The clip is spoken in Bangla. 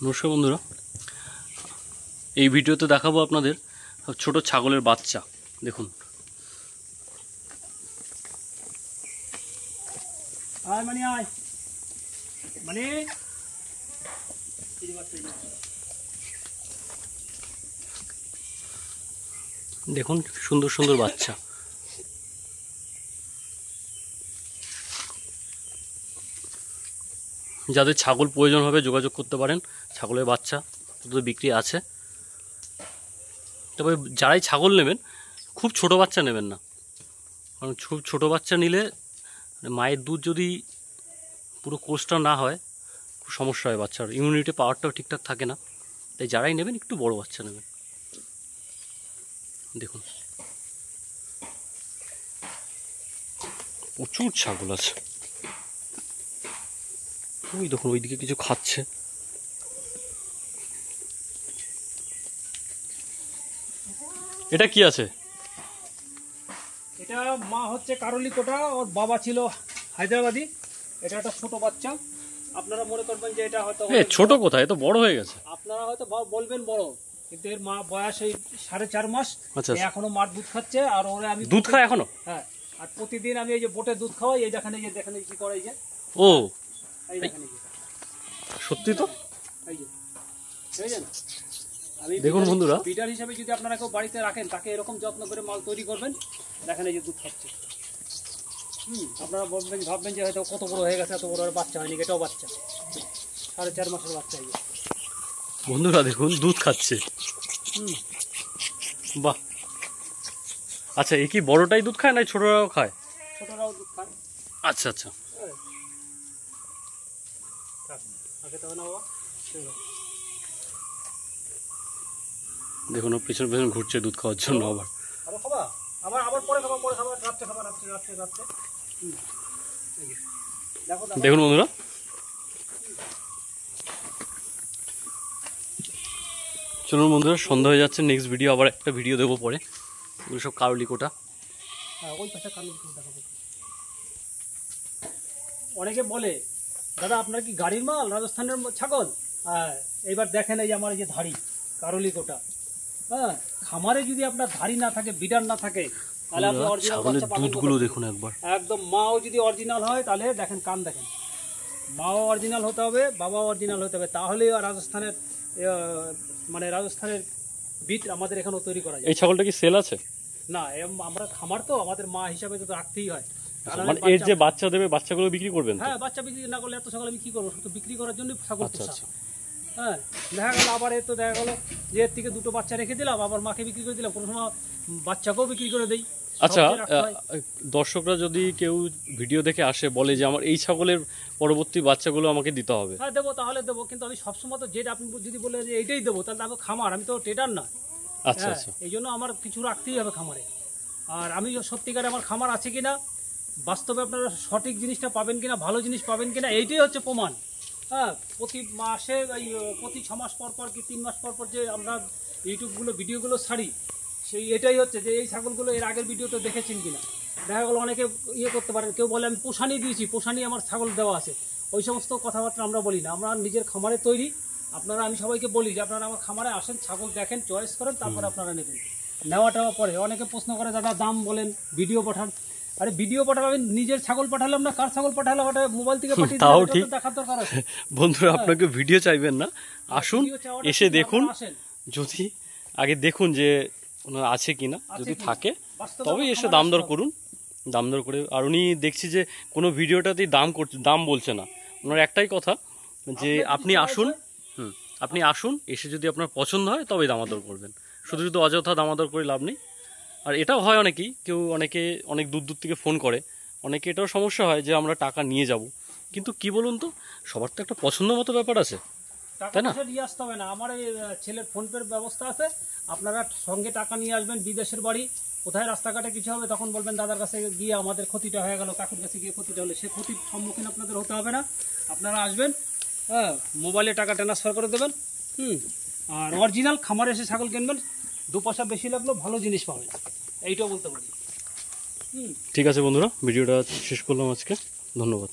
নমস্কার বন্ধুরা, এই ভিডিওতে দেখাবো আপনাদের ছোট ছাগলের বাচ্চা। দেখুন, দেখুন সুন্দর সুন্দর বাচ্চা। যাদের ছাগল প্রয়োজন হবে যোগাযোগ করতে পারেন। ছাগলের বাচ্চা তো বিক্রি আছে। তবে যারাই ছাগল নেবেন খুব ছোট বাচ্চা নেবেন না, কারণ খুব ছোট বাচ্চা নিলে মায়ের দুধ যদি পুরো কোর্সটা না হয় খুব সমস্যা হয়, বাচ্চার ইমিউনিটি পাওয়ারটাও ঠিকঠাক থাকে না। তাই যারাই নেবেন একটু বড় বাচ্চা নেবেন। দেখুন প্রচুর ছাগল আছে। ওই দেখুন ওইদিকে কিছু খাচ্ছে। এটা কি আছে? এটা মা হচ্ছে কারলি কোটা, ওর বাবা ছিল হায়দ্রাবাদি। এটা একটা ছোট বাচ্চা। আপনারা মনে করবেন যে এটা হয়তো ছোট কোথায়, এত বড় হয়ে গেছে। আপনারা হয়তো বলবেন বড়, কিন্তু এর মা বয়স এই 4.5 মাস। এখনো মার দুধ খাচ্ছে। আর ওরে আমি দুধ খায় এখনো? হ্যাঁ, আর প্রতিদিন আমি এই যে বোটে দুধ খাওয়াই। এই দেখেন, এই যে দেখেন কি করে, এই যে ও এই দেখেন, সত্যি তো। এই যে বুঝলেন, আমি দেখুন বন্ধুরা, বিডার হিসেবে যদি আপনারা কেউ বাড়িতে রাখেন, তাকে এরকম যত্ন করে মাল তৈরি করবেন। দেখেন এই যে দুধ খাচ্ছে। আপনারা ভাববেন যে হয়তো কত বড় হয়ে গেছে, এত বড় বাচ্চা হয়নি। এটাও বাচ্চা, 4.5 মাসের বাচ্চা। বন্ধুরা দেখুন দুধ খাচ্ছে। বাহ, আচ্ছা এই কি বড়টাই দুধ খায় না ছোটরাও খায়? ছোটরাও দুধ খায়। আচ্ছা আচ্ছা, দেখুন ও পেছন পেছন ঘুরছে দুধ খাওয়ার জন্য। দেখুন বন্ধুরা, চলুন বন্ধুরা, সন্ধ্যা হয়ে যাচ্ছে। নেক্সট ভিডিও আবার একটা ভিডিও দেবো পরে। এগুলো সব কারলি কোটা। অনেকে বলে, দাদা আপনার কি গাড়ির মাল, রাজস্থানের ছাগল? হ্যাঁ, এইবার দেখেন এই যে আমার এই যে ধাড়ি কারলি কোটা। হ্যাঁ, খামারে যদি আপনার ধাড়ি না থাকে, বিডার না থাকে, তাহলে আপনি অরিজিনাল বাচ্চা পাবেন। দুধগুলো দেখুন একবার, একদম। মাও যদি অরিজিনাল হয়, তাহলে দেখেন কান দেখেন, মাও অরিজিনাল হতে হবে, বাবাও অরিজিনাল হতে হবে, তাহলেই রাজস্থানের মানে রাজস্থানের বিট আমাদের এখানেও তৈরি করা যায়। এই ছাগলটা কি সেল আছে? না, আমরা খামার তো, আমাদের মা হিসাবে তো রাখতেই হয়। মানে এর যে বাচ্চা দেবে, বাচ্চাগুলো বিক্রি করবেন? হ্যাঁ, বাচ্চা বিক্রি না করলে এত ছাগল আমি কি করবো? শুধু বিক্রি করার জন্য ছাগল পোষা। হ্যাঁ, দেখা গেল আবার এর তো দেখা গেল যে এর থেকে দুটো বাচ্চা রেখে দিলাম, আবার মাকে বিক্রি করে দিলাম, কোনো সময় বাচ্চাকেও বিক্রি করে দেই। আচ্ছা, দর্শকরা যদি কেউ ভিডিও দেখে আসে, বলে যে আমার এই ছাগলের পরবর্তী বাচ্চাগুলো আমাকে দিতে হবে, হ্যাঁ দেবো, তাহলে দেবো। কিন্তু আমি সবসময় তো যেটা আপনি যদি বলে যে এইটাই দেবো, তাহলে আমি খামার, আমি তো ট্রেডার না। আচ্ছা আচ্ছা, এই জন্য আমার কিছু রাখতেই হবে খামারে। আর আমি সত্যিকারে আমার খামার আছে কিনা, বাস্তবে আপনারা সঠিক জিনিসটা পাবেন কিনা, ভালো জিনিস পাবেন কিনা, এইটাই হচ্ছে প্রমাণ। হ্যাঁ, প্রতি মাসে প্রতি 6 মাস পর পর কি 3 মাস পর পর যে আমরা ইউটিউবগুলো ভিডিওগুলো ছাড়ি, এটাই হচ্ছে যে এই ছাগলগুলো এর আগের ভিডিওতে দেখেছেন কিনা। দেখা গেলো অনেকে করতে পারেন, কেউ বলে আমি পোষানি দিয়েছি, পোষানি আমার ছাগল দেওয়া আছে। ওই সমস্ত কথাবার্তা আমরা বলি না। আমরা নিজের খামারে তৈরি। আপনারা, আমি সবাইকে বলি যে আপনারা আমার খামারে আসেন, ছাগল দেখেন, চয়েস করেন, তারপরে আপনারা নেবেন। নেওয়াটা পরে অনেকে প্রশ্ন করে, দাদা দাম বলেন, ভিডিও পাঠান। আরে ভিডিও পাঠাবেন, নিজের ছাগল পাঠালাম না, কার ছাগল পাঠালাম, ওটা মোবাইল থেকে পাঠিয়ে তাও ঠিক। দেখার দরকার আছে। বন্ধুরা আপনাকে ভিডিও চাইবেন না, আসুন, এসে দেখুন। যদি আগে দেখুন যে ওনার আছে কিনা, যদি থাকে তবে এসে দাম দর করুন, দাম দর করে। আর উনি দেখছি যে কোনো ভিডিওটাতেই দাম বলছে না। ওনার একটাই কথা যে আপনি আসুন, আপনি আসুন, এসে যদি আপনার পছন্দ হয় তবে দামাদর করবেন। শুধু শুধু অযথা দামাদর করে লাভ নেই। আর এটাও হয় অনেকেই, অনেকে অনেক দূর দূর থেকে ফোন করে, অনেকে এটাও সমস্যা হয় যে আমরা টাকা নিয়ে যাব। কিন্তু কি বলুন তো, সবার তো একটা পছন্দ মতো ব্যাপার আছে, তাই না? নিয়ে আসতে হবে না। আমার ছেলের ফোনপের ব্যবস্থা আছে। আপনারা সঙ্গে টাকা নিয়ে আসবেন। বিদেশের বাড়ি, কোথায় রাস্তাঘাটে কিছু হবে তখন বলবেন দাদার কাছে গিয়ে আমাদের ক্ষতিটা হয়ে গেল, কাকুর কাছে গিয়ে ক্ষতিটা হলে, সে ক্ষতির সম্মুখীন আপনাদের হতে হবে না। আপনারা আসবেন, হ্যাঁ, মোবাইলে টাকা ট্রান্সফার করে দেবেন। আর অরিজিনাল খামারে এসে ছাগল কিনবেন, 2 পয়সা বেশি লাগলো, ভালো জিনিস পাবেন, এইটাও বলতে পারি। ঠিক আছে বন্ধুরা, ভিডিওটা শেষ করলাম আজকে। ধন্যবাদ।